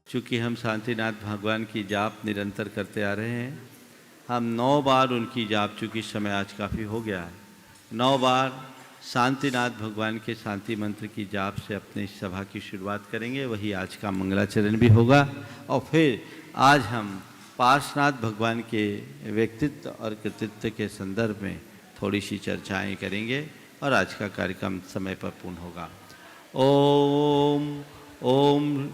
चूँकि हम शांतिनाथ भगवान की जाप निरंतर करते आ रहे हैं, हम 9 बार उनकी जाप, चूँकि समय आज काफ़ी हो गया है, 9 बार शांतिनाथ भगवान के शांति मंत्र की जाप से अपने इस सभा की शुरुआत करेंगे। वही आज का मंगलाचरण भी होगा और फिर आज हम पार्श्वनाथ भगवान के व्यक्तित्व और कृतित्व के संदर्भ में थोड़ी सी चर्चाएँ करेंगे और आज का कार्यक्रम समय पर पूर्ण होगा। ओम ओम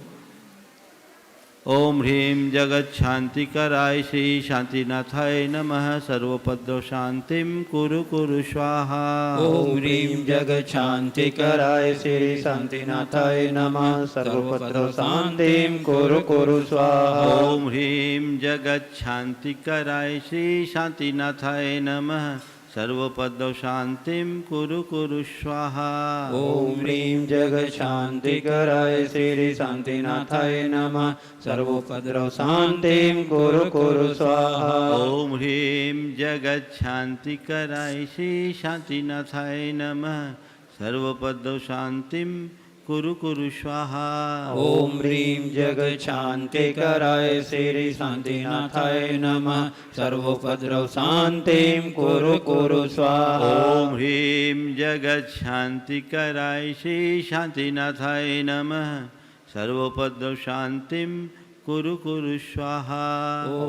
ओम ह्रीं जगच्छान्तिकराय श्री शांतिनाथाय नमः। सर्वोपद्रव शांतिं कुरु कुरु स्वाहा। ओम ह्रीं जगच्छान्तिकराय श्री शांतिनाथाय नमः। सर्वोपद्रव शांतिं कुरु कुरु स्वाहा। ओम ह्रीं जगच्छान्तिकराय श्री शांतिनाथाय नमः। सर्वोपद्रव शांतिं कुरु कुरु स्वाहा। ओम ह्रीं जगच्छान्तिकराय श्री शांतिनाथाय नमः। सर्वोपद्रव शांतिं कुरु कुरु स्वाहा। ओम ह्रीं जगच्छान्तिकराय श्री शांतिनाथाय नमः। सर्वोपद्रव शांतिं कुरु कुरु स्वाहा। ओम ह्रीं जगच्छान्तिकराय श्री शांतिनाथाय नमः। सर्वोपद्रव शांतिं कुरु कुरु स्वाहा। ओम ह्रीं जगच्छान्तिकराय श्री शांतिनाथाय नमः। सर्वोपद्रव शांतिं कुरु कुरु स्वाहा।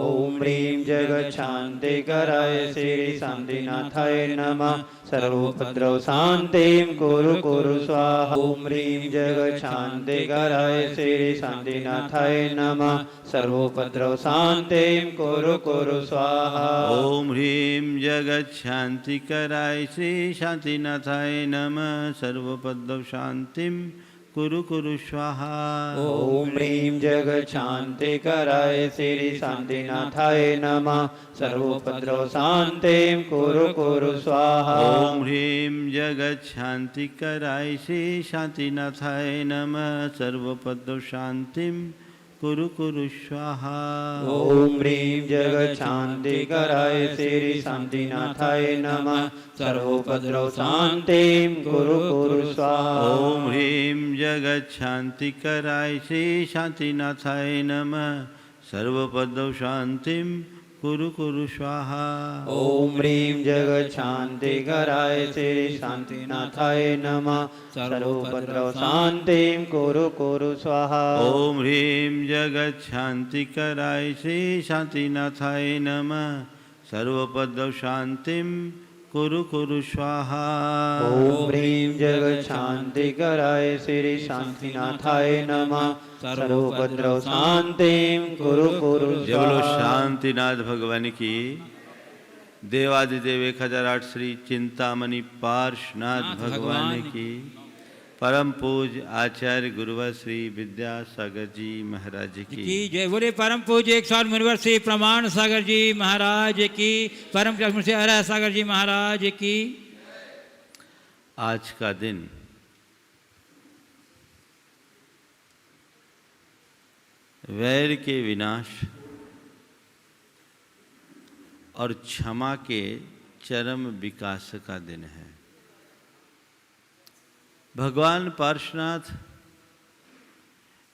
ओम ह्रीं जगच्छान्तिकराय श्री शांतिनाथाय नमः। सर्वोपद्रव शांतिं कुरु कुरु स्वाहा। ओम ह्रीं जगच्छान्तिकराय श्री शांतिनाथाय नमः। सर्वोपद्रव शांतिं कुरु कुरु स्वाहा। ओम ह्रीं जगच्छान्तिकराय श्री शांतिनाथाय नमः। सर्वोपद्रव शांतिं कुरु कुरु स्वाहा। ओम ह्रीं जगच्छान्तिकराय श्री शांतिनाथाय नमः। सर्वोपद्रव शांतिं कुरु कुरु स्वाहा। ओम ह्रीं जगच्छान्तिकराय श्री शांतिनाथाय नमः। सर्वोपद्रव शांतिं कुरु कुरु स्वाहा। ओम ह्रीं जगच्छान्तिकराय श्री शांतिनाथाय नमः। सर्वोपद्रव शांतिं कुरु कुरु स्वाहा। ओम ह्रीं जगच्छान्तिकराय श्री शांतिनाथाय नमः। सर्वोपद्रव शांतिं कुरु कुरु स्वाहा। ओम ह्रीं जगच्छान्तिकराय श्री शांतिनाथाय नमः। सर्वोपद्रव शांतिं कुरु कुरु स्वाहा। ओम ह्रीं जगच्छान्तिकराय श्री शांतिनाथाय नमः। सर्वोपद्रव शांतिं कुरु कुरु स्वाहा। ओम ह्रीं जगच्छान्तिकराय श्री शांतिनाथाय नमः। सर्वोपद्रव शांतिं कुरु कुरु जय बोलो स्वाहा। शांतिनाथ भगवान की। देवादिदेव 1008 श्री चिंतामणि पार्श्वनाथ भगवान की। परम पूज आचार्य गुरुवर श्री विद्यासागर जी महाराज की जय। बोले परम पूज्य 100 मुनिवर श्री प्रमाण सागर जी महाराज की। परम कृष्ण से हरा सागर जी महाराज की। आज का दिन वैर के विनाश और क्षमा के चरम विकास का दिन है। भगवान पार्श्वनाथ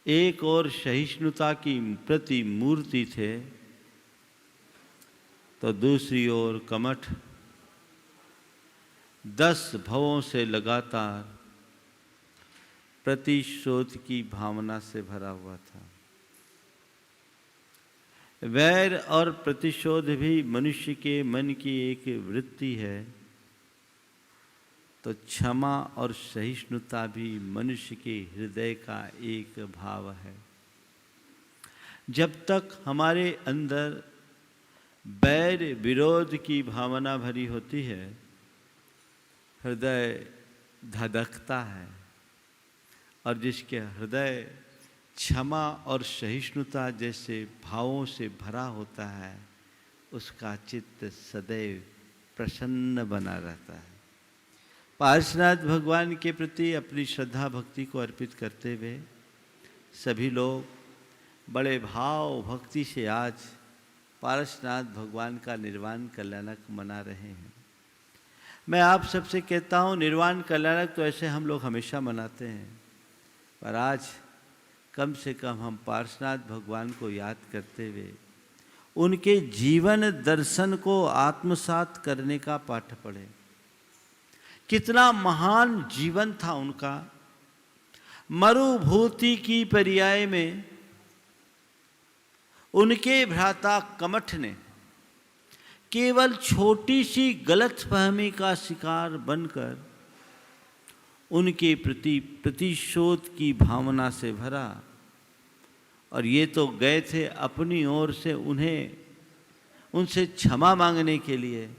एक और सहिष्णुता की प्रतिमूर्ति थे, तो दूसरी ओर कमठ 10 भवों से लगातार प्रतिशोध की भावना से भरा हुआ था। वैर और प्रतिशोध भी मनुष्य के मन की एक वृत्ति है, तो क्षमा और सहिष्णुता भी मनुष्य के हृदय का एक भाव है। जब तक हमारे अंदर बैर विरोध की भावना भरी होती है, हृदय धधकता है, और जिसके हृदय क्षमा और सहिष्णुता जैसे भावों से भरा होता है, उसका चित्त सदैव प्रसन्न बना रहता है। पार्श्वनाथ भगवान के प्रति अपनी श्रद्धा भक्ति को अर्पित करते हुए सभी लोग बड़े भाव भक्ति से आज पार्श्वनाथ भगवान का निर्वाण कल्याणक मना रहे हैं। मैं आप सबसे कहता हूँ, निर्वाण कल्याणक तो ऐसे हम लोग हमेशा मनाते हैं, पर आज कम से कम हम पार्श्वनाथ भगवान को याद करते हुए उनके जीवन दर्शन को आत्मसात करने का पाठ पढ़ें। कितना महान जीवन था उनका। मरुभूति की पर्याय में उनके भ्राता कमठ ने केवल छोटी सी गलतफहमी का शिकार बनकर उनके प्रति प्रतिशोध की भावना से भरा, और ये तो गए थे अपनी ओर से उनसे क्षमा मांगने के लिए,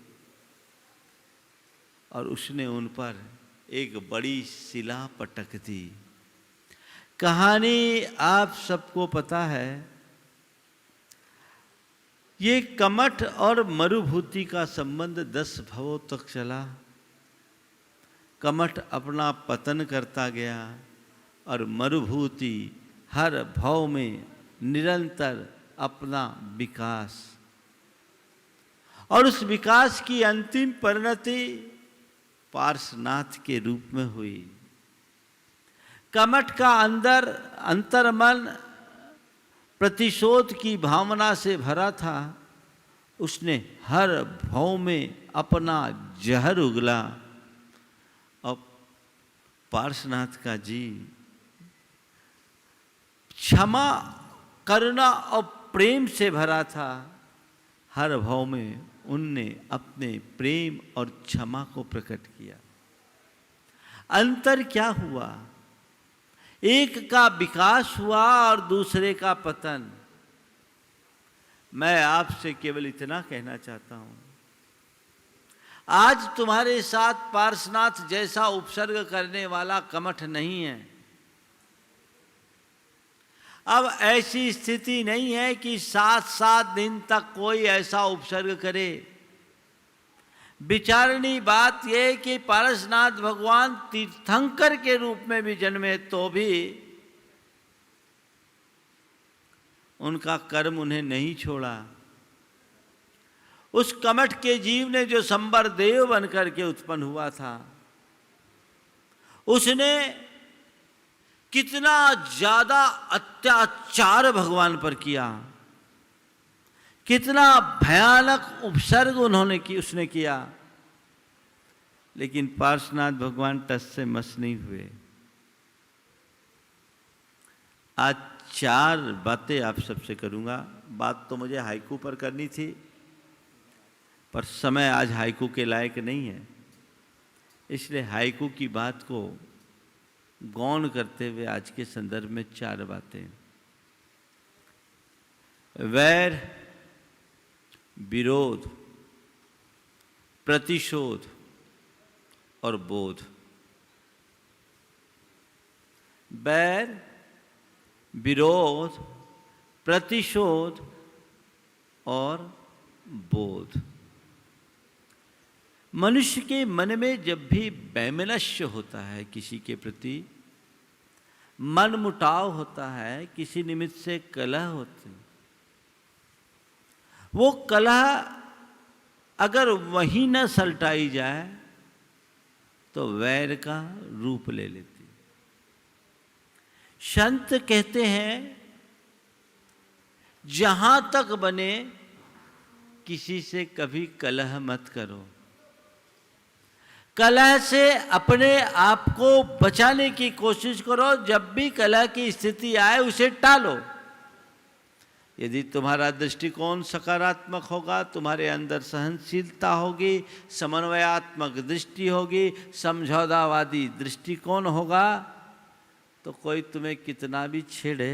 और उसने उन पर एक बड़ी शिला पटक दी। कहानी आप सबको पता है। ये कमठ और मरुभूति का संबंध 10 भवों तक चला। कमठ अपना पतन करता गया और मरुभूति हर भव में निरंतर अपना विकास, और उस विकास की अंतिम परिणति पार्श्वनाथ के रूप में हुई। कमठ का अंतर्मन प्रतिशोध की भावना से भरा था। उसने हर भव में अपना जहर उगला, और पार्श्वनाथ का जी क्षमा, करुणा और प्रेम से भरा था। हर भाव में उनने अपने प्रेम और क्षमा को प्रकट किया। अंतर क्या हुआ? एक का विकास हुआ और दूसरे का पतन। मैं आपसे केवल इतना कहना चाहता हूं, आज तुम्हारे साथ पार्श्वनाथ जैसा उपसर्ग करने वाला कमठ नहीं है। अब ऐसी स्थिति नहीं है कि 7-7 दिन तक कोई ऐसा उपसर्ग करे। विचारणी बात यह है कि पार्श्वनाथ भगवान तीर्थंकर के रूप में भी जन्मे तो भी उनका कर्म उन्हें नहीं छोड़ा। उस कमठ के जीव ने जो संबर देव बनकर के उत्पन्न हुआ था, उसने कितना ज्यादा अत्याचार भगवान पर किया, कितना भयानक उपसर्ग उसने किया, लेकिन पार्श्वनाथ भगवान टस से मस नहीं हुए। आज 4 बातें आप सबसे करूंगा। बात तो मुझे हाइकू पर करनी थी, पर समय आज हाइकू के लायक नहीं है, इसलिए हाइकू की बात को गौण करते हुए आज के संदर्भ में 4 बातें। वैर, विरोध, प्रतिशोध और बोध। वैर, विरोध, प्रतिशोध और बोध। मनुष्य के मन में जब भी वैमनस्य होता है, किसी के प्रति मनमुटाव होता है, किसी निमित्त से कलह होती, वो कलह अगर वहीं न सलटाई जाए तो वैर का रूप ले लेती। संत कहते हैं, जहां तक बने किसी से कभी कलह मत करो। कलह से अपने आप को बचाने की कोशिश करो। जब भी कलह की स्थिति आए उसे टालो। यदि तुम्हारा दृष्टिकोण सकारात्मक होगा, तुम्हारे अंदर सहनशीलता होगी, समन्वयात्मक दृष्टि होगी, समझौतावादी दृष्टिकोण होगा, तो कोई तुम्हें कितना भी छेड़े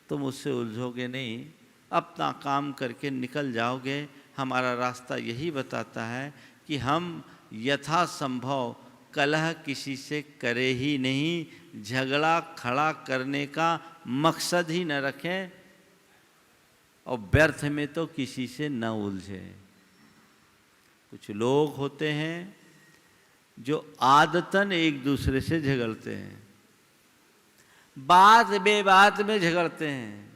तुम उससे उलझोगे नहीं, अपना काम करके निकल जाओगे। हमारा रास्ता यही बताता है कि हम यथासंभव कलह किसी से करे ही नहीं, झगड़ा खड़ा करने का मकसद ही न रखें, और व्यर्थ में तो किसी से न उलझे। कुछ लोग होते हैं जो आदतन एक दूसरे से झगड़ते हैं, बात बेबात में झगड़ते हैं।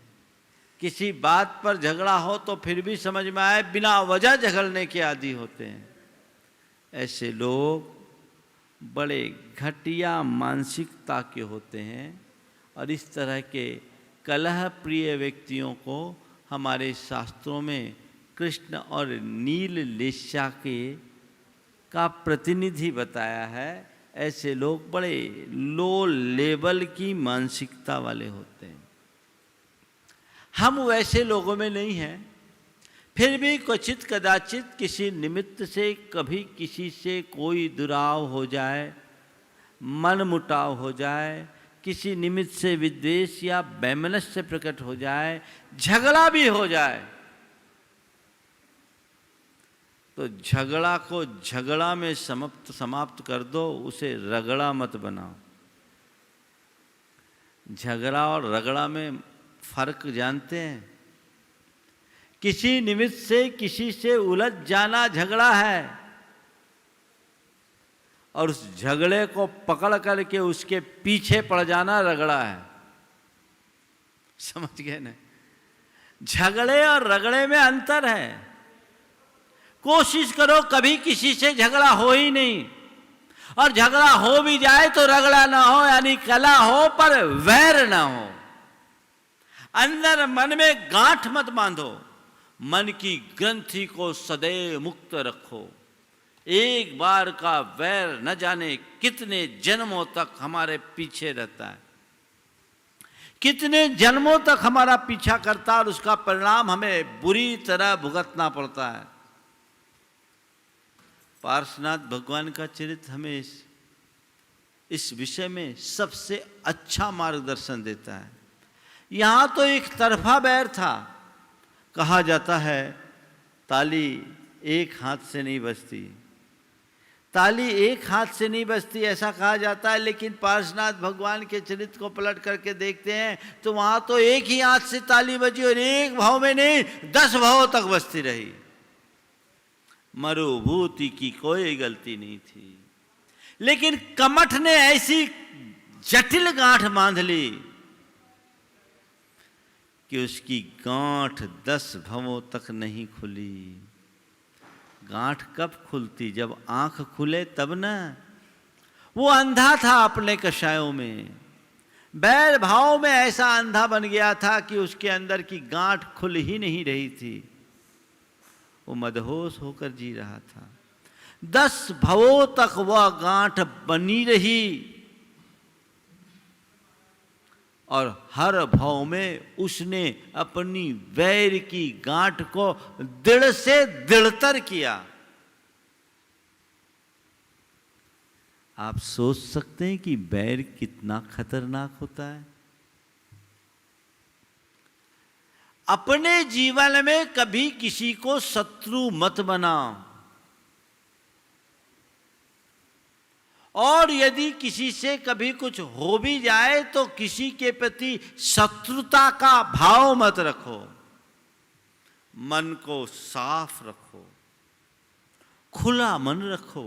किसी बात पर झगड़ा हो तो फिर भी समझ में आए बिना वजह झगड़ने के आदी होते हैं। ऐसे लोग बड़े घटिया मानसिकता के होते हैं और इस तरह के कलह प्रिय व्यक्तियों को हमारे शास्त्रों में कृष्ण और नील लेस्या के का प्रतिनिधि बताया है। ऐसे लोग बड़े लो लेवल की मानसिकता वाले होते हैं। हम वैसे लोगों में नहीं हैं। फिर भी क्वचित कदाचित किसी निमित्त से कभी किसी से कोई दुराव हो जाए, मन मुटाव हो जाए, किसी निमित्त से विद्वेष या वैमनस्य प्रकट हो जाए, झगड़ा भी हो जाए, तो झगड़ा को झगड़ा में समाप्त कर दो, उसे रगड़ा मत बनाओ। झगड़ा और रगड़ा में फर्क जानते हैं? किसी निमित्त से किसी से उलझ जाना झगड़ा है, और उस झगड़े को पकड़ करके उसके पीछे पड़ जाना रगड़ा है। समझ गए ना? झगड़े और रगड़े में अंतर है। कोशिश करो कभी किसी से झगड़ा हो ही नहीं, और झगड़ा हो भी जाए तो रगड़ा ना हो, यानी कला हो पर वैर ना हो। अंदर मन में गांठ मत बांधो, मन की ग्रंथि को सदैव मुक्त रखो। एक बार का वैर न जाने कितने जन्मों तक हमारे पीछे रहता है, कितने जन्मों तक हमारा पीछा करता है, और उसका परिणाम हमें बुरी तरह भुगतना पड़ता है। पार्श्वनाथ भगवान का चरित्र हमें इस विषय में सबसे अच्छा मार्गदर्शन देता है। यहां तो एक तरफा बैर था। कहा जाता है ताली एक हाथ से नहीं बजती, ताली एक हाथ से नहीं बजती ऐसा कहा जाता है, लेकिन पार्श्वनाथ भगवान के चरित्र को पलट करके देखते हैं तो वहां तो एक ही हाथ से ताली बजी, और एक भाव में नहीं 10 भावों तक बजती रही। मरुभूति की कोई गलती नहीं थी, लेकिन कमठ ने ऐसी जटिल गांठ बांध ली कि उसकी गांठ 10 भवों तक नहीं खुली। गांठ कब खुलती? जब आंख खुले तब ना। वो अंधा था अपने कषायों में, बैर भाव में ऐसा अंधा बन गया था कि उसके अंदर की गांठ खुल ही नहीं रही थी। वो मदहोश होकर जी रहा था। 10 भवों तक वह गांठ बनी रही, और हर भाव में उसने अपनी वैर की गांठ को दृढ़ से दृढ़तर किया। आप सोच सकते हैं कि बैर कितना खतरनाक होता है। अपने जीवन में कभी किसी को शत्रु मत बनाओ, और यदि किसी से कभी कुछ हो भी जाए तो किसी के प्रति शत्रुता का भाव मत रखो। मन को साफ रखो, खुला मन रखो।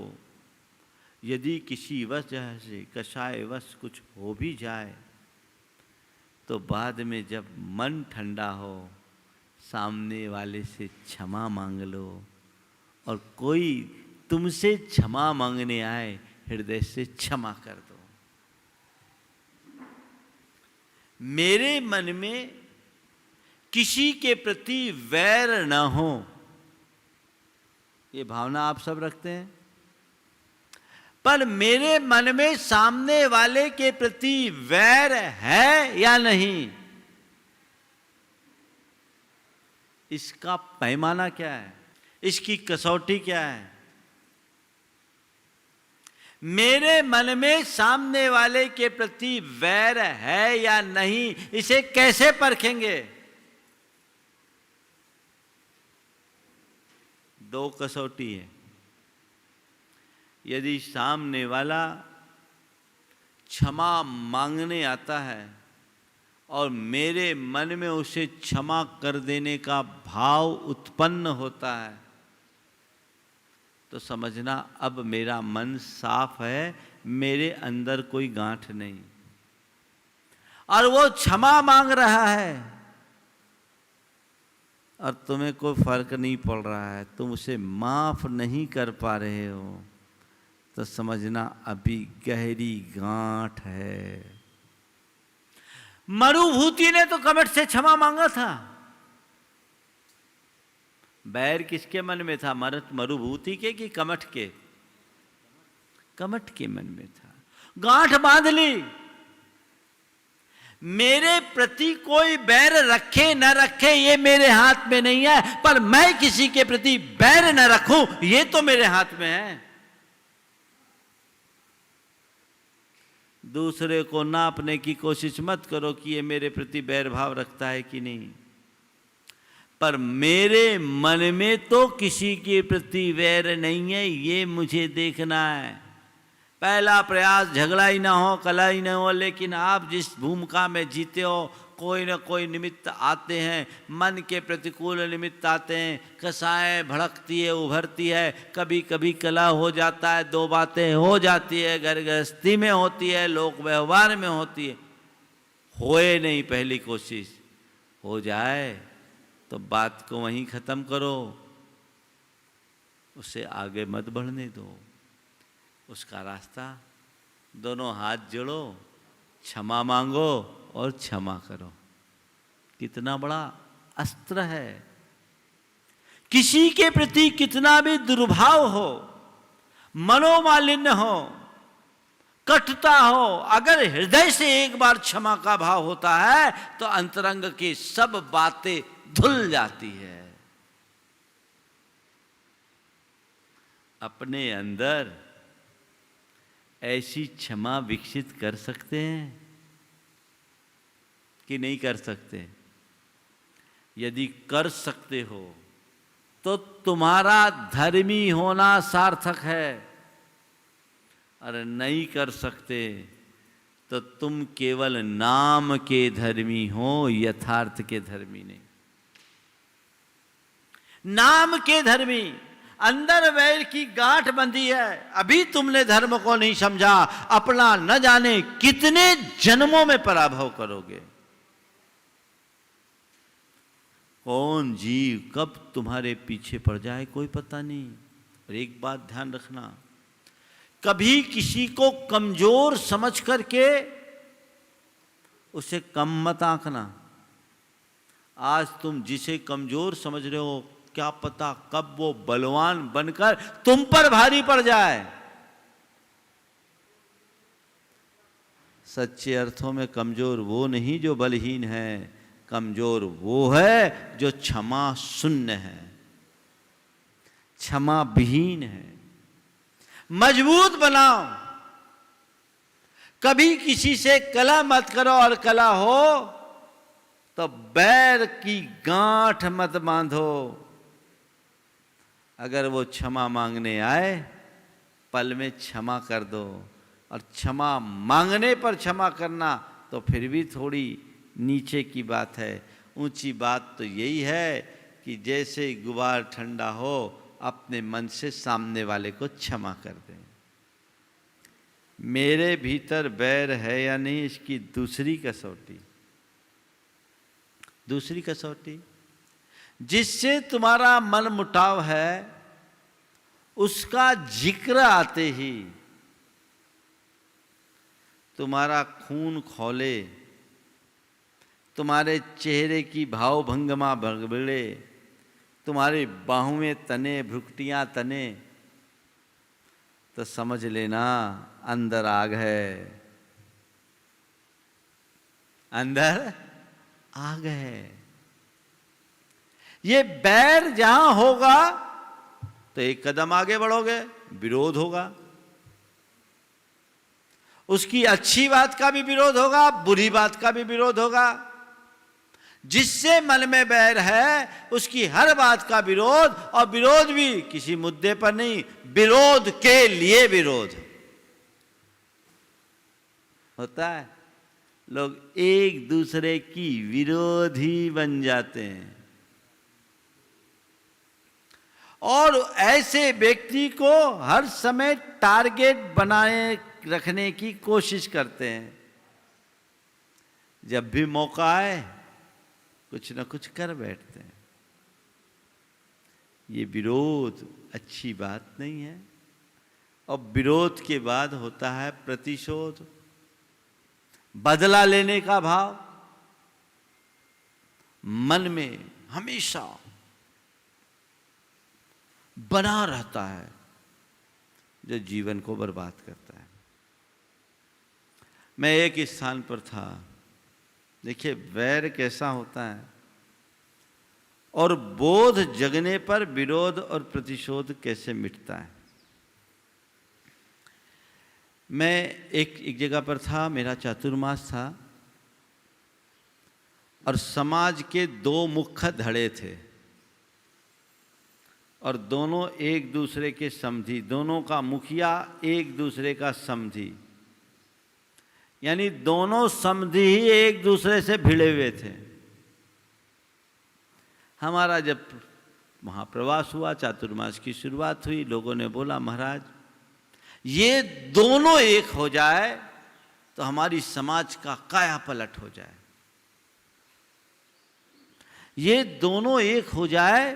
यदि किसी वजह से कषायवश कुछ हो भी जाए तो बाद में जब मन ठंडा हो, सामने वाले से क्षमा मांग लो, और कोई तुमसे क्षमा मांगने आए हृदय से क्षमा कर दो। मेरे मन में किसी के प्रति वैर न हो, ये भावना आप सब रखते हैं, पर मेरे मन में सामने वाले के प्रति वैर है या नहीं, इसका पैमाना क्या है, इसकी कसौटी क्या है? मेरे मन में सामने वाले के प्रति वैर है या नहीं, इसे कैसे परखेंगे? 2 कसौटी है। यदि सामने वाला क्षमा मांगने आता है और मेरे मन में उसे क्षमा कर देने का भाव उत्पन्न होता है, तो समझना अब मेरा मन साफ है, मेरे अंदर कोई गांठ नहीं। और वो क्षमा मांग रहा है और तुम्हें कोई फर्क नहीं पड़ रहा है, तुम उसे माफ नहीं कर पा रहे हो, तो समझना अभी गहरी गांठ है। मरुभूति ने तो कमठ से क्षमा मांगा था। बैर किसके मन में था? मरुभूति के कि कमठ के? कमठ के मन में था। गांठ बांध ली। मेरे प्रति कोई बैर रखे न रखे ये मेरे हाथ में नहीं है, पर मैं किसी के प्रति बैर न रखूं ये तो मेरे हाथ में है। दूसरे को नापने की कोशिश मत करो कि ये मेरे प्रति बैर भाव रखता है कि नहीं, पर मेरे मन में तो किसी के प्रति वैर नहीं है, ये मुझे देखना है। पहला प्रयास झगड़ा ही ना हो, कला ही ना हो, लेकिन आप जिस भूमिका में जीते हो कोई ना कोई निमित्त आते हैं, मन के प्रतिकूल निमित्त आते हैं, कसाएं भड़कती है, उभरती है, कभी कभी कला हो जाता है, दो बातें हो जाती है, घर गृहस्थी में होती है, लोक व्यवहार में होती है। होए नहीं, पहली कोशिश हो जाए तो बात को वहीं ख़त्म करो, उसे आगे मत बढ़ने दो। उसका रास्ता, दोनों हाथ जोड़ो, क्षमा मांगो और क्षमा करो। कितना बड़ा अस्त्र है। किसी के प्रति कितना भी दुर्भाव हो, मनोमालिन्य हो, कटुता हो, अगर हृदय से एक बार क्षमा का भाव होता है तो अंतरंग की सब बातें धुल जाती है। अपने अंदर ऐसी क्षमा विकसित कर सकते हैं कि नहीं कर सकते? यदि कर सकते हो तो तुम्हारा धर्मी होना सार्थक है, और नहीं कर सकते तो तुम केवल नाम के धर्मी हो, यथार्थ के धर्मी नहीं। नाम के धर्मी, अंदर वैर की गांठ बंधी है, अभी तुमने धर्म को नहीं समझा, अपना न जाने कितने जन्मों में पराभव करोगे। कौन जीव कब तुम्हारे पीछे पड़ जाए कोई पता नहीं। और एक बात ध्यान रखना, कभी किसी को कमजोर समझ करके उसे कम मत आंकना। आज तुम जिसे कमजोर समझ रहे हो, क्या पता कब वो बलवान बनकर तुम पर भारी पड़ जाए। सच्चे अर्थों में कमजोर वो नहीं जो बलहीन है, कमजोर वो है जो क्षमा शून्य है, क्षमा विहीन है। मजबूत बनाओ, कभी किसी से कला मत करो, और कला हो तो बैर की गांठ मत बांधो। अगर वो क्षमा मांगने आए, पल में क्षमा कर दो, और क्षमा मांगने पर क्षमा करना तो फिर भी थोड़ी नीचे की बात है। ऊंची बात तो यही है कि जैसे गुबार ठंडा हो, अपने मन से सामने वाले को क्षमा कर दें। मेरे भीतर बैर है या नहीं, इसकी दूसरी कसौटी, दूसरी कसौटी, जिससे तुम्हारा मन मुटाव है, उसका जिक्र आते ही तुम्हारा खून खौले, तुम्हारे चेहरे की भाव भंगमा बिगड़े, तुम्हारी बाहुएं तने, भ्रुकुटियां तने, तो समझ लेना अंदर आग है, अंदर आग है। ये बैर जहां होगा तो एक कदम आगे बढ़ोगे, विरोध होगा। उसकी अच्छी बात का भी विरोध होगा, बुरी बात का भी विरोध होगा। जिससे मन में बैर है उसकी हर बात का विरोध, और विरोध भी किसी मुद्दे पर नहीं, विरोध के लिए विरोध होता है। लोग एक दूसरे की विरोधी बन जाते हैं, और ऐसे व्यक्ति को हर समय टारगेट बनाए रखने की कोशिश करते हैं। जब भी मौका आए कुछ न कुछ कर बैठते हैं। ये विरोध अच्छी बात नहीं है। और विरोध के बाद होता है प्रतिशोध, बदला लेने का भाव। मन में हमेशा बना रहता है, जो जीवन को बर्बाद करता है। मैं एक स्थान पर था, देखिए वैर कैसा होता है, और बोध जगने पर विरोध और प्रतिशोध कैसे मिटता है। मैं एक जगह पर था, मेरा चातुर्मास था, और समाज के दो मुख्य धड़े थे, और दोनों एक दूसरे के समधी, दोनों का मुखिया एक दूसरे का समधी, यानी दोनों समधी ही एक दूसरे से भिड़े हुए थे। हमारा जब वहाँ प्रवास हुआ, चातुर्मास की शुरुआत हुई, लोगों ने बोला महाराज ये दोनों एक हो जाए तो हमारी समाज का काया पलट हो जाए, ये दोनों एक हो जाए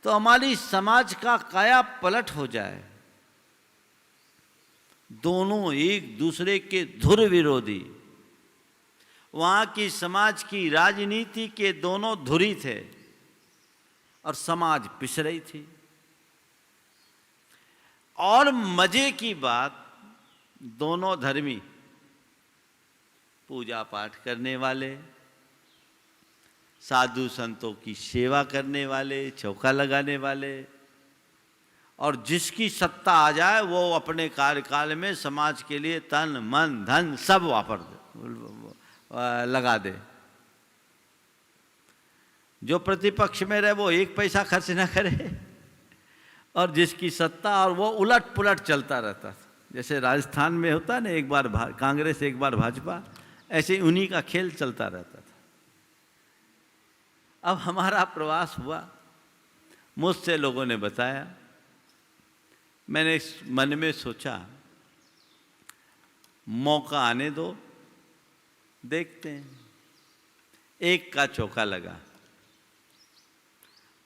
तो हमारी समाज का काया पलट हो जाए। दोनों एक दूसरे के धुर विरोधी, वहां की समाज की राजनीति के दोनों धुरी थे और समाज पिस रही थी। और मजे की बात, दोनों धर्मी, पूजा पाठ करने वाले, साधु संतों की सेवा करने वाले, चौका लगाने वाले, और जिसकी सत्ता आ जाए वो अपने कार्यकाल में समाज के लिए तन मन धन सब लगा दे। जो प्रतिपक्ष में रहे वो एक पैसा खर्च ना करे, और जिसकी सत्ता और वो उलट पुलट चलता रहता था। जैसे राजस्थान में होता ना, एक बार कांग्रेस एक बार भाजपा, ऐसे उन्हीं का खेल चलता रहता था। अब हमारा प्रवास हुआ, मुझसे लोगों ने बताया, मैंने मन में सोचा मौका आने दो, देखते हैं। एक का चौका लगा,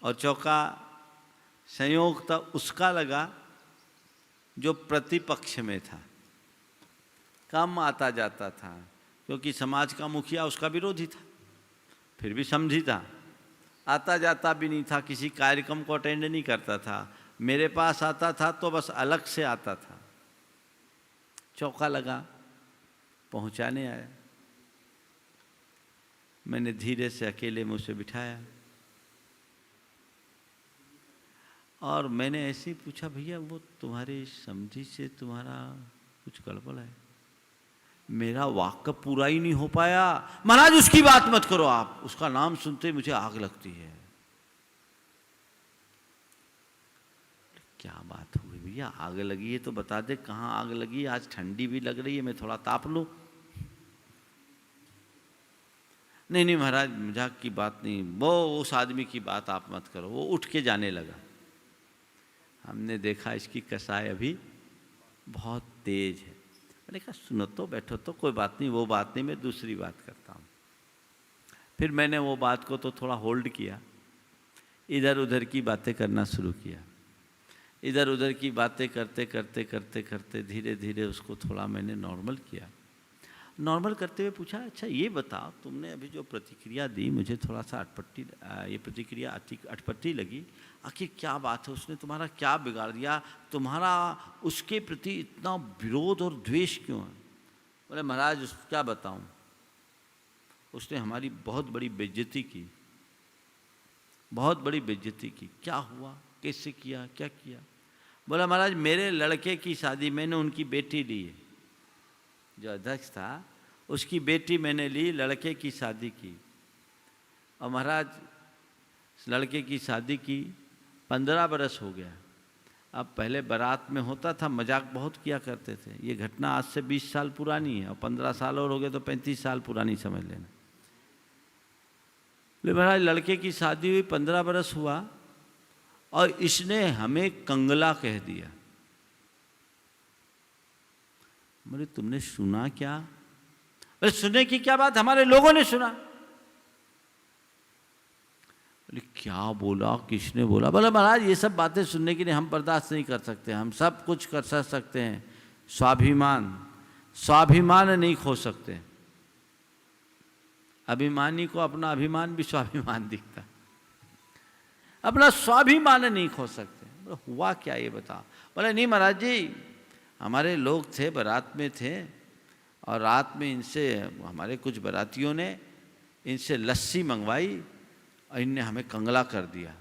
और चौका संयोग था उसका लगा जो प्रतिपक्ष में था, कम आता जाता था, क्योंकि समाज का मुखिया उसका विरोधी था, फिर भी समझी था, आता जाता भी नहीं था, किसी कार्यक्रम को अटेंड नहीं करता था, मेरे पास आता था तो बस अलग से आता था। चौका लगा, पहुंचाने आया, मैंने धीरे से अकेले मुझ से बिठाया, और मैंने ऐसे ही पूछा, भैया वो तुम्हारे समझी से तुम्हारा कुछ गड़बड़ है? मेरा वाक्य पूरा ही नहीं हो पाया। महाराज उसकी बात मत करो आप, उसका नाम सुनते मुझे आग लगती है। क्या बात हुई भैया, आग लगी है तो बता दे कहाँ आग लगी, आज ठंडी भी लग रही है, मैं थोड़ा ताप लूं। नहीं नहीं महाराज मजाक की बात नहीं, वो उस आदमी की बात आप मत करो। वो उठ के जाने लगा। हमने देखा इसकी कसाई अभी बहुत तेज है। मैंने कहा सुनो तो, बैठो तो, कोई बात नहीं, वो बात नहीं, मैं दूसरी बात करता हूँ। फिर मैंने वो बात को तो थोड़ा होल्ड किया, इधर उधर की बातें करना शुरू किया। इधर उधर की बातें करते करते करते करते धीरे धीरे उसको थोड़ा मैंने नॉर्मल किया। नॉर्मल करते हुए पूछा, अच्छा ये बताओ, तुमने अभी जो प्रतिक्रिया दी मुझे थोड़ा सा ये प्रतिक्रिया अटपटी लगी, आखिर क्या बात है, उसने तुम्हारा क्या बिगाड़ दिया, तुम्हारा उसके प्रति इतना विरोध और द्वेष क्यों है? बोले महाराज क्या बताऊं, उसने हमारी बहुत बड़ी बेइज्जती की, बहुत बड़ी बेइज्जती की। क्या हुआ, कैसे किया, क्या किया? बोला महाराज मेरे लड़के की शादी मैंने उनकी बेटी ली है, जो अध्यक्ष था उसकी बेटी मैंने ली, लड़के की शादी की। और महाराज लड़के की शादी की 15 बरस हो गया। अब पहले बारात में होता था, मजाक बहुत किया करते थे। ये घटना आज से 20 साल पुरानी है, और 15 साल और हो गए तो 35 साल पुरानी समझ लेना। ले महाराज लड़के की शादी हुई, 15 बरस हुआ, और इसने हमें कंगला कह दिया। बोले तुमने सुना क्या? बोले सुनने की क्या बात, हमारे लोगों ने सुना। बोले क्या बोला, किसने बोला? बोले महाराज ये सब बातें सुनने के लिए हम बर्दाश्त नहीं कर सकते, हम सब कुछ कर सकते हैं, स्वाभिमान नहीं खो सकते। अभिमानी को अपना अभिमान भी स्वाभिमान दिखता, अपना स्वाभिमान नहीं खो सकते। बोले हुआ क्या ये बताओ। बोले नहीं महाराज जी, हमारे लोग थे, बारात में थे, और रात में इनसे हमारे कुछ बारातियों ने इनसे लस्सी मंगवाई और इनने हमें कंगला कर दिया।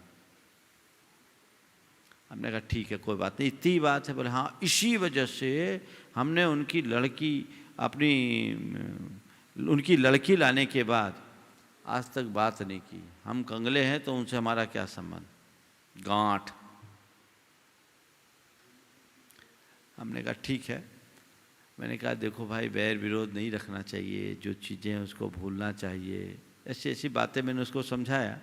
हमने कहा ठीक है, कोई बात नहीं, इतनी बात है। बोले हाँ, इसी वजह से हमने उनकी लड़की लाने के बाद आज तक बात नहीं की। हम कंगले हैं तो उनसे हमारा क्या संबंध, गांठ। हमने कहा ठीक है। मैंने कहा देखो भाई, बैर विरोध नहीं रखना चाहिए, जो चीज़ें हैं उसको भूलना चाहिए, ऐसी ऐसी बातें मैंने उसको समझाया।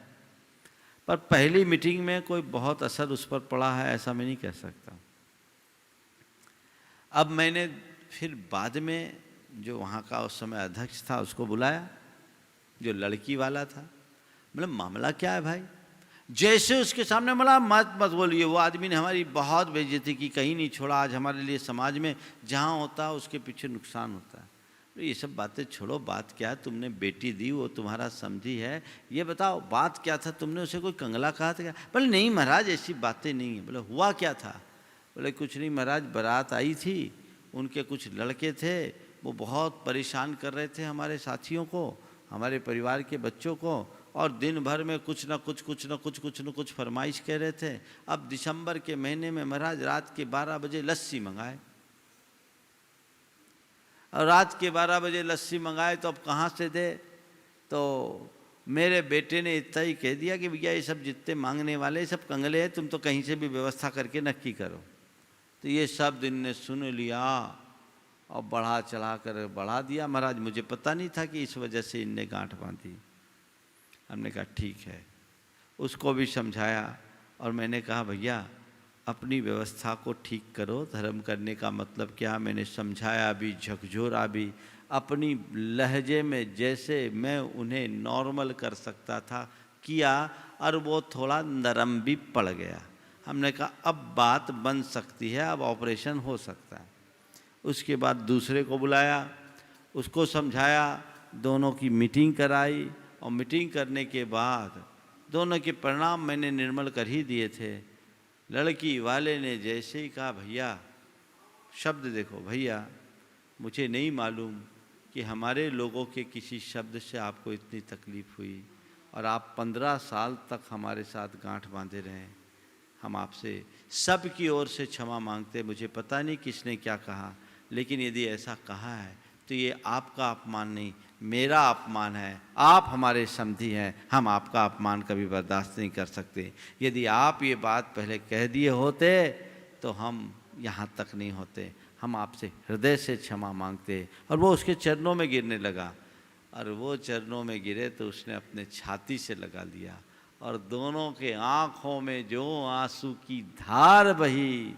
पर पहली मीटिंग में कोई बहुत असर उस पर पड़ा है ऐसा मैं नहीं कह सकता। अब मैंने फिर बाद में जो वहाँ का उस समय अध्यक्ष था उसको बुलाया, जो लड़की वाला था। मतलब मामला क्या है भाई। जैसे उसके सामने बोला मत बोलिए, वो आदमी ने हमारी बहुत बेइज्जती की, कहीं नहीं छोड़ा। आज हमारे लिए समाज में जहाँ होता है उसके पीछे नुकसान होता है। ये सब बातें छोड़ो, बात क्या है, तुमने बेटी दी, वो तुम्हारा समझी है, ये बताओ बात क्या था, तुमने उसे कोई कंगला कहा था क्या। बोले नहीं महाराज, ऐसी बातें नहीं है। बोले हुआ क्या था। बोले कुछ नहीं महाराज, बारात आई थी, उनके कुछ लड़के थे, वो बहुत परेशान कर रहे थे हमारे साथियों को, हमारे परिवार के बच्चों को, और दिन भर में कुछ न कुछ फरमाइश कह रहे थे। अब दिसंबर के महीने में महाराज रात के 12 बजे लस्सी मंगाए, और रात के 12 बजे लस्सी मंगाए तो अब कहाँ से दे। तो मेरे बेटे ने इतना ही कह दिया कि भैया ये सब जितने मांगने वाले सब कंगले हैं, तुम तो कहीं से भी व्यवस्था करके नक्की करो। तो ये सब दिन ने सुन लिया और बढ़ा चढ़ा कर बढ़ा दिया। महाराज मुझे पता नहीं था कि इस वजह से इनने गांठ बांधी। हमने कहा ठीक है, उसको भी समझाया, और मैंने कहा भैया अपनी व्यवस्था को ठीक करो, धर्म करने का मतलब क्या। मैंने समझाया भी, झकझोरा भी, अपनी लहजे में जैसे मैं उन्हें नॉर्मल कर सकता था किया, और वो थोड़ा नरम भी पड़ गया। हमने कहा अब बात बन सकती है, अब ऑपरेशन हो सकता है। उसके बाद दूसरे को बुलाया, उसको समझाया, दोनों की मीटिंग कराई, और मीटिंग करने के बाद दोनों के परिणाम मैंने निर्मल कर ही दिए थे। लड़की वाले ने जैसे ही कहा भैया, शब्द देखो भैया, मुझे नहीं मालूम कि हमारे लोगों के किसी शब्द से आपको इतनी तकलीफ़ हुई, और आप 15 साल तक हमारे साथ गांठ बांधे रहे। हम आपसे सब की ओर से क्षमा मांगते। मुझे पता नहीं किसने क्या कहा, लेकिन यदि ऐसा कहा है तो ये आपका अपमान नहीं, मेरा अपमान है। आप हमारे समधी हैं, हम आपका अपमान कभी बर्दाश्त नहीं कर सकते। यदि आप ये बात पहले कह दिए होते तो हम यहाँ तक नहीं होते। हम आपसे हृदय से क्षमा मांगते। और वो उसके चरणों में गिरने लगा, और वो चरणों में गिरे तो उसने अपने छाती से लगा लिया, और दोनों के आँखों में जो आंसू की धार बही,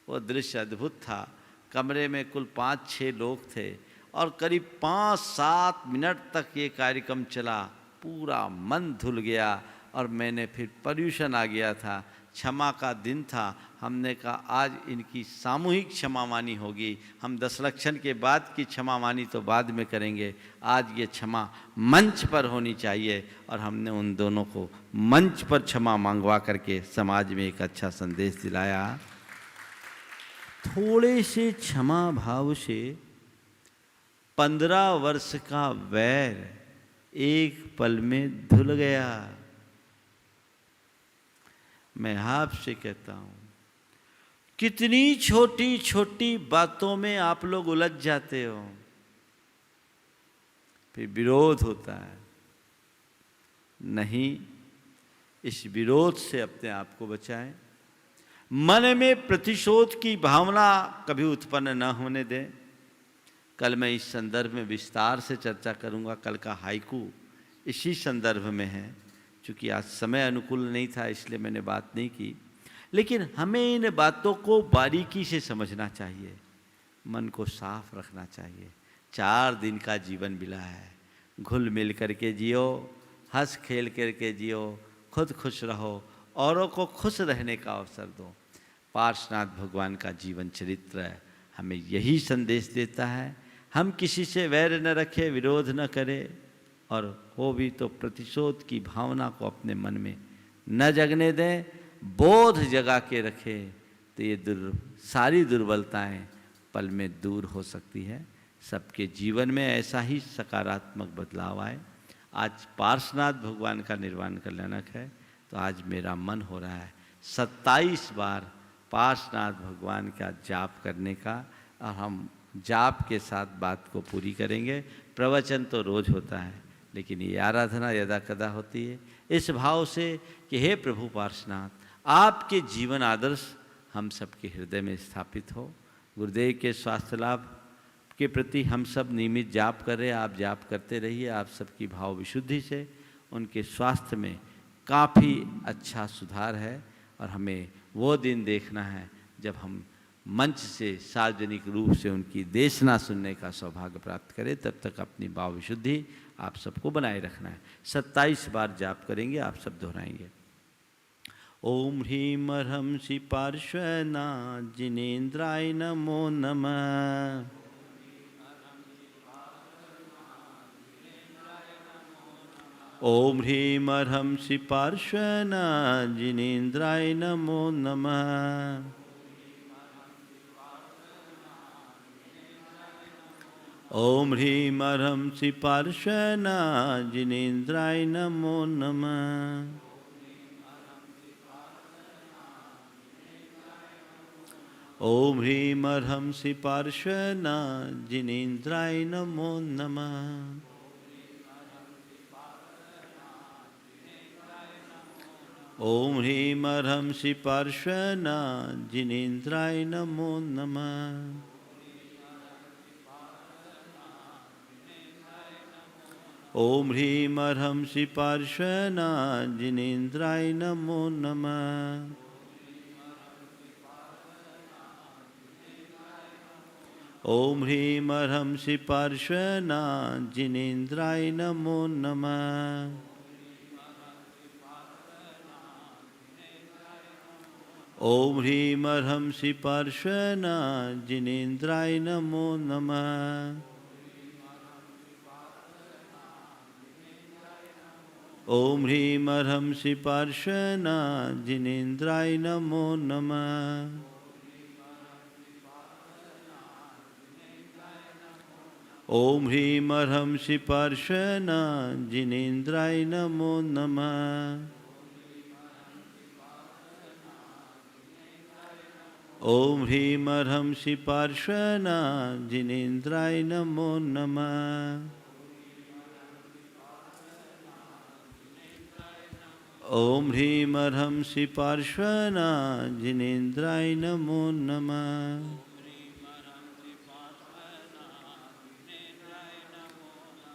वो दृश्य अद्भुत था। कमरे में कुल 5-6 लोग थे, और करीब 5-7 मिनट तक ये कार्यक्रम चला। पूरा मन धुल गया, और मैंने फिर पर्यूषण आ गया था, क्षमा का दिन था। हमने कहा आज इनकी सामूहिक क्षमावानी होगी। हम 10 लक्षण के बाद की क्षमावानी तो बाद में करेंगे, आज ये क्षमा मंच पर होनी चाहिए। और हमने उन दोनों को मंच पर क्षमा मांगवा करके समाज में एक अच्छा संदेश दिलाया। थोड़े से क्षमा भाव से 15 वर्ष का वैर एक पल में धुल गया। मैं आपसे कहता हूं, कितनी छोटी छोटी बातों में आप लोग उलझ जाते हो, फिर विरोध होता है। नहीं, इस विरोध से अपने आप को बचाएं। मन में प्रतिशोध की भावना कभी उत्पन्न न होने दें। कल मैं इस संदर्भ में विस्तार से चर्चा करूंगा। कल का हाइकू इसी संदर्भ में है। चूँकि आज समय अनुकूल नहीं था इसलिए मैंने बात नहीं की, लेकिन हमें इन बातों को बारीकी से समझना चाहिए, मन को साफ रखना चाहिए। 4 दिन का जीवन मिला है, घुल मिल करके जियो, हंस खेल करके जियो, खुद खुश रहो, औरों को खुश रहने का अवसर दो। पार्श्वनाथ भगवान का जीवन चरित्र हमें यही संदेश देता है। हम किसी से वैर न रखें, विरोध न करें, और वो भी तो प्रतिशोध की भावना को अपने मन में न जगने दें, बोध जगा के रखे, तो ये सारी दुर्बलताएं पल में दूर हो सकती है। सबके जीवन में ऐसा ही सकारात्मक बदलाव आए। आज पार्श्वनाथ भगवान का निर्वाण कल्याणक है, तो आज मेरा मन हो रहा है 27 बार पार्श्वनाथ भगवान का जाप करने का, और हम जाप के साथ बात को पूरी करेंगे। प्रवचन तो रोज होता है, लेकिन ये आराधना यदा कदा होती है इस भाव से कि हे प्रभु पार्श्वनाथ, आपके जीवन आदर्श हम सबके हृदय में स्थापित हो। गुरुदेव के स्वास्थ्य लाभ के प्रति हम सब नियमित जाप कर रहे हैं, आप जाप करते रहिए। आप सबकी भाव विशुद्धि से उनके स्वास्थ्य में काफ़ी अच्छा सुधार है, और हमें वो दिन देखना है जब हम मंच से सार्वजनिक रूप से उनकी देशना सुनने का सौभाग्य प्राप्त करें। तब तक अपनी भाव विशुद्धि आप सबको बनाए रखना है। 27 बार जाप करेंगे, आप सब दोहराएंगे। ओम ह्रीं ह्रंसी पार्श्वनाथ जिनेन्द्राय नमो नमः। ओम ह्रीं ह्रंसी पार्श्वनाथ जिनेन्द्राय नमो नमः। ओम ह्रीं ह्रंसी पार्श्वनाथ जिनेन्द्राय नमो नमः। ओम ह्रीं ह्रंसी पार्श्वनाथ जिनेन्द्राय नमो नमः। ओम ह्रीं ह्रंसी पार्श्वनाथ जिनेन्द्राय नमो नमः। ओम ह्रीं ह्रंसी पार्श्वनाथ जिनेन्द्राय नमो नमः। ओम ह्रीं ह्रंसी पार्श्वनाथ जिनेन्द्राय नमो नमः। ओम ह्रीं ह्रंसी पार्श्वनाथ जिनेन्द्राय नमो नमः। ओम ह्रीं ह्रंसी पार्श्वनाथ जिनेन्द्राय नमो नमः। ओम ह्रीं ह्रंसी पार्श्वनाथ जिनेन्द्राय नमो नमः। ओम ह्रीं ह्रंसी पार्श्वनाथ जिनेन्द्राय नमो नमः।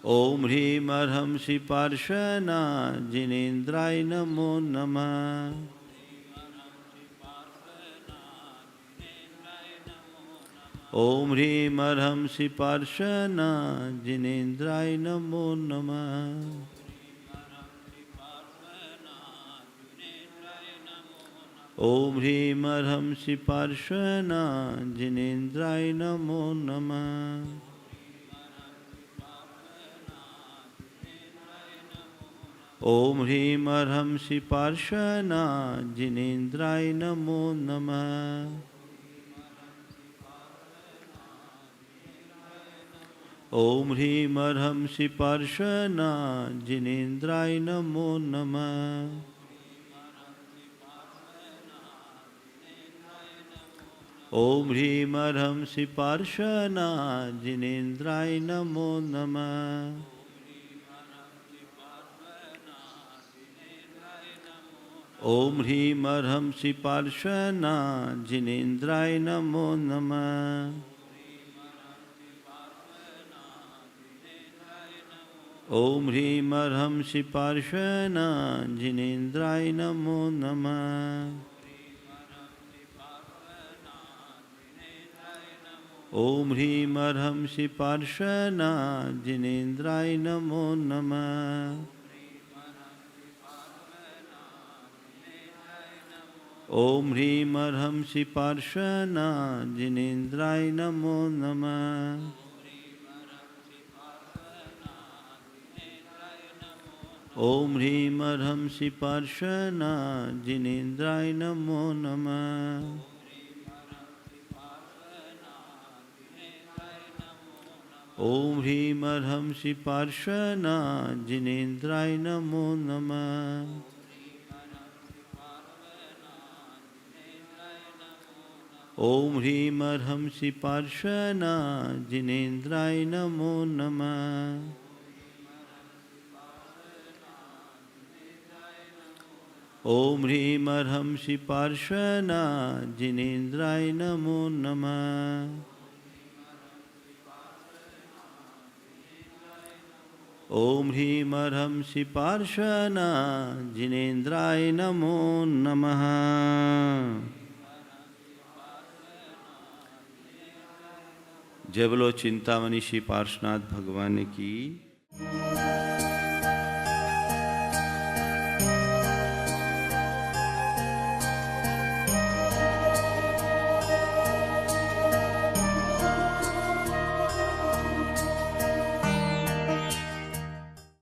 ओम ह्रीं ह्रंसी पार्श्वनाथ जिनेन्द्राय नमो नमः। ओम ह्रीं ह्रंसी पार्श्वनाथ जिनेन्द्राय नमो नमः। ओम ह्रीं ह्रंसी पार्श्वनाथ जिनेन्द्राय नमो नमः। ओम ह्रीं ह्रंसी पार्श्वनाथ जिनेन्द्राय नमो नमः। ओम ह्रीं ह्रंसी पार्श्वनाथ जिनेन्द्राय नमो नमः। ओम ह्रीं ह्रंसी पार्श्वनाथ जिनेन्द्राय नमो नमः। ओम ह्रीं ह्रंसी पार्श्वनाथ जिनेन्द्राय नमो नमः। ओम ह्रीं ह्रंसी पार्श्वनाथ जिनेन्द्राय नमो नमः। ओम ह्रीं ह्रंसी पार्श्वनाथ जिनेन्द्राय नमो नमः। ओम ह्रीं ह्रंसी पार्श्वनाथ जिनेन्द्राय नमो नमः। ओम ह्रीं ह्रंसी पार्श्वनाथ जिनेन्द्राय नमो नमः। ओम ह्रीं अर्हं श्री पार्श्वना जिनेन्द्राय नमो नमः। ओम ह्रीं अर्हं श्री पार्श्वना जिनेन्द्राय नमो नमः। ओम ह्रीं अर्हं श्री पार्श्वना जिनेन्द्राय नमो नमः। ओम ह्रीं अर्हं श्री पार्श्वना जिनेन्द्राय नमो नमः। ओम ह्रीं अर्हं श्री पार्श्वना जिनेन्द्राय नमो नमः। जय बोलो चिंतामणि श्री पार्श्वनाथ भगवान की।